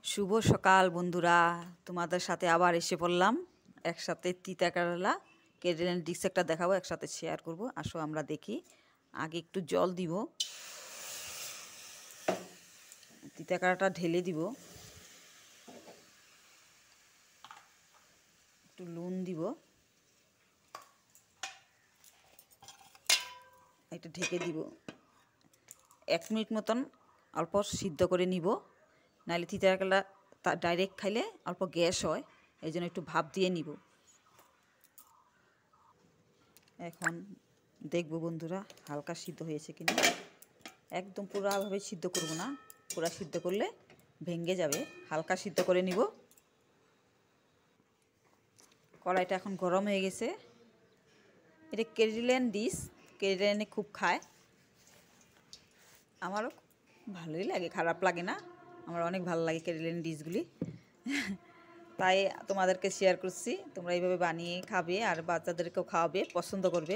শুভ সকাল বন্ধুরা, তোমাদের সাথে আবার এসে পড়লাম। একসাথে তিতা কেরালা কেটেলেন ডিশ একটা দেখাবো, একসাথে শেয়ার করব। আসো আমরা দেখি। আগে একটু জল দিব, তিতা কেরালাটা ঢেলে দিব, একটু নুন দিব, একটু ঢেকে দিব। 1 মিনিট মতন অল্প সিদ্ধ করে নিব, নাহলে তিতা কেরালা ডাইরেক্ট খাইলে অল্প গ্যাস হয়, এই জন্য একটু ভাপ দিয়ে নিব। এখন দেখব বন্ধুরা হালকা সিদ্ধ হয়েছে কিনা। একদম পুরাভাবে সিদ্ধ করব না, পুরা সিদ্ধ করলে ভেঙে যাবে। হালকা সিদ্ধ করে নিব। কড়াইটা এখন গরম হয়ে গেছে। এটা কেরালান ডিশ, কেরালানে খুব খায়, আমারও ভালোই লাগে, খারাপ লাগে না। আমার অনেক ভালো লাগে কেরালান ডিশগুলি, তাই তোমাদেরকে শেয়ার করছি। তোমরা এইভাবে বানিয়ে খাবে আর বাচ্চাদেরকেও খাওয়াবে, পছন্দ করবে।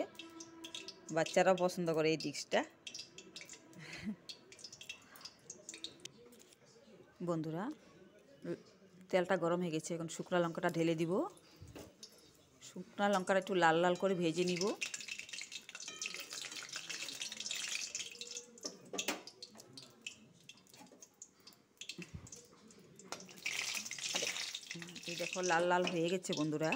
বাচ্চারাও পছন্দ করে এই ডিশটা। বন্ধুরা তেলটা গরম হয়ে গেছে, এখন শুকনো লঙ্কাটা ঢেলে দিব। শুকনো লঙ্কাটা একটু লাল লাল করে ভেজে নিব। এই দেখো লাল লাল হয়ে গেছে বন্ধুরা।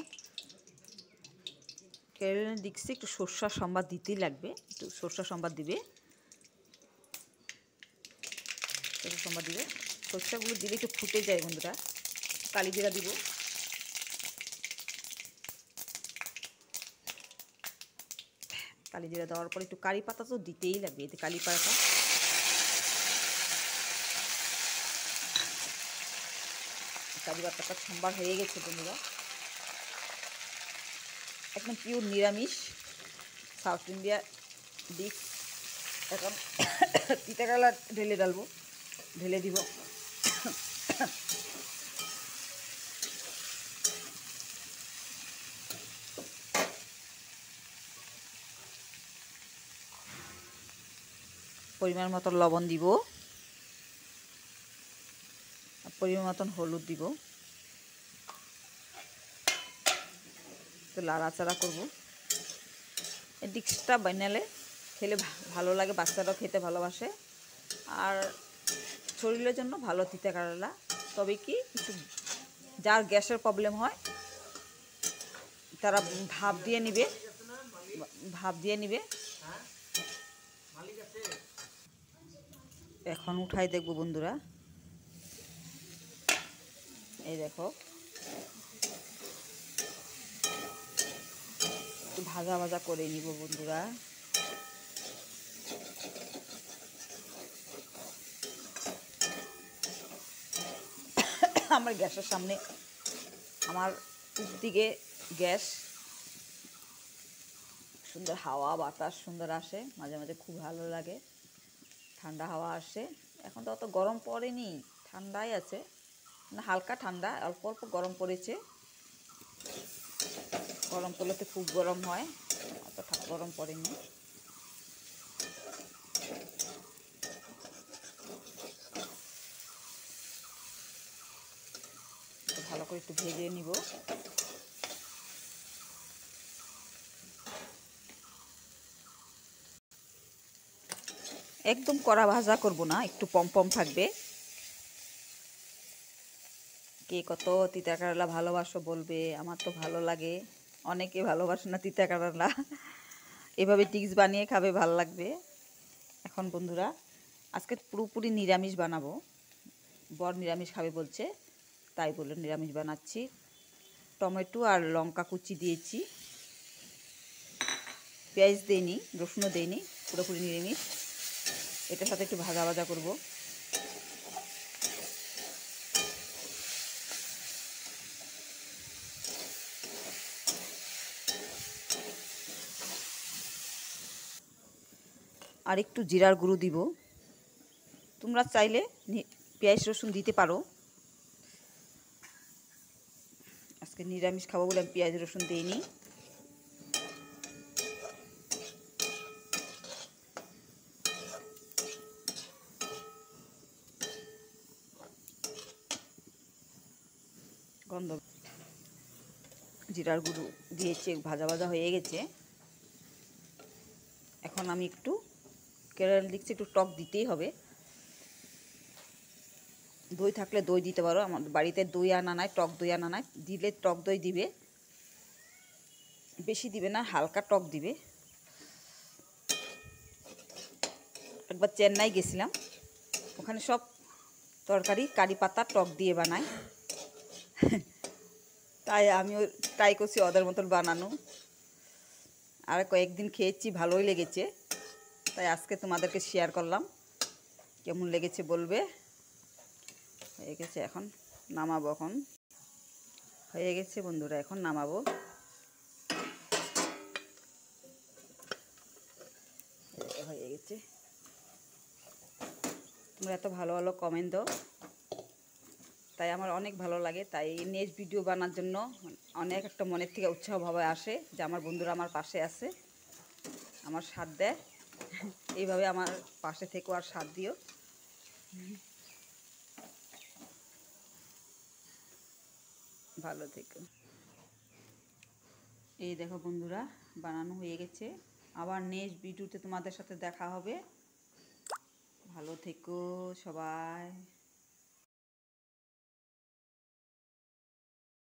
কেরালার দিকছে একটু সরষার সম্বাদ দিতেই লাগবে, একটু সরষার সম্বাদ দিবে, সরষার সম্বাদ দিবে। সরষাগুলো দিলে একটু ফুটে যায় বন্ধুরা। কালি জিরা দিব, কালি জিরা দেওয়ার পর একটু কারি পাতা তো দিতেই লাগবে, এতে কারি পাতা। কারি পাতাটা সম্বার হয়ে গেছে বন্ধুরা। একদম পিওর নিরামিষ সাউথ ইন্ডিয়া ডিশ। এখন তিতা কেরালা ঢেলে দিব। পরিমাণ মতন লবণ দিব, পরিমাণ মতন হলুদ দিব, তো লাড়াচাড়া করবো। এই ডিশটা বানালে খেলে ভালো লাগে, বাচ্চারাও খেতে ভালোবাসে, আর শরীরের জন্য ভালো তিতা কেরালা। তবে কি একটু যার গ্যাসের প্রবলেম হয় তারা ভাপ দিয়ে নিবে, ভাপ দিয়ে নিবে। এখন উঠাই দেখবো বন্ধুরা। এই দেখো একটু ভাজা ভাজা করে নিব বন্ধুরা। আমার গ্যাসের সামনে, আমার দিকে গ্যাস, সুন্দর হাওয়া বাতাস সুন্দর আসে, মাঝে মাঝে খুব ভালো লাগে, ঠান্ডা হাওয়া আসে। এখন তো অত গরম পড়েনি, ঠান্ডাই আছে, না হালকা ঠান্ডা, অল্প অল্প গরম পড়েছে। গরম পড়লে তো খুব গরম হয়, অত গরম পড়েনি। ভালো করে একটু ভেজে নিব। একদম কড়া ভাজা করব না, একটু পম পম থাকবে। কে কত তিতা কেরালা ভালোবাসো বলবে, আমার তো ভালো লাগে। অনেকে ভালোবাসে না তিতা কেরালা, এভাবে টিক্স বানিয়ে খাবে, ভালো লাগবে। এখন বন্ধুরা আজকে পুরোপুরি নিরামিষ বানাবো, বর নিরামিষ খাবে বলছে, তাই বলে নিরামিষ বানাচ্ছি। টমেটো আর লঙ্কা কুচি দিয়েছি, পেঁয়াজ দেইনি, রসুনও দেইনি, পুরোপুরি নিরামিষ। এটার সাথে একটু ভাজা ভাজা করব। আর একটু জিরার গুঁড়ো দিব। তোমরা চাইলে পেঁয়াজ রসুন দিতে পারো, আজকে নিরামিষ খাবো বলে আমি পেঁয়াজ রসুন দিইনি। গন্ধ। জিরার গুঁড়ো দিয়েছি, ভাজা ভাজা হয়ে গেছে। এখন আমি একটু কেরাল দিচ্ছি, একটু টক দিতেই হবে। দই থাকলে দই দিতে পারো, আমার বাড়িতে দই আনা নাই, টক দই আনা নাই। দিলে টক দই দিবে, বেশি দিবে না, হালকা টক দিবে। একবার চেন্নাই গেছিলাম, ওখানে সব তরকারি কারি পাতা টক দিয়ে বানায়। তাই আমিও ট্রাই করছি ওদের মতন বানানো। আর কয়েকদিন খেয়েছি, ভালোই লেগেছে। তাই আজকে তোমাদেরকে শেয়ার করলাম, কেমন লেগেছে বলবে। হয়ে গেছে, এখন নামাবো। এখন হয়ে গেছে বন্ধুরা, এখন নামাবো। হয়ে গেছে। তোমরা এত ভালো ভালো কমেন্ট দাও, তাই আমার অনেক ভালো লাগে। তাই নেক্সট ভিডিও বানার জন্য অনেক একটা মনের থেকে উৎসাহ ভাবে আসে যে আমার বন্ধুরা আমার পাশে আছে, আমার সাথ দেয়। এইভাবে আমার পাশে থেকেও আর সাথ দিও। ভালো থেকো। এই দেখো বন্ধুরা, বানানো হয়ে গেছে। আবার নেক্সট ভিডিওতে তোমাদের সাথে দেখা হবে। ভালো থেকো সবাই।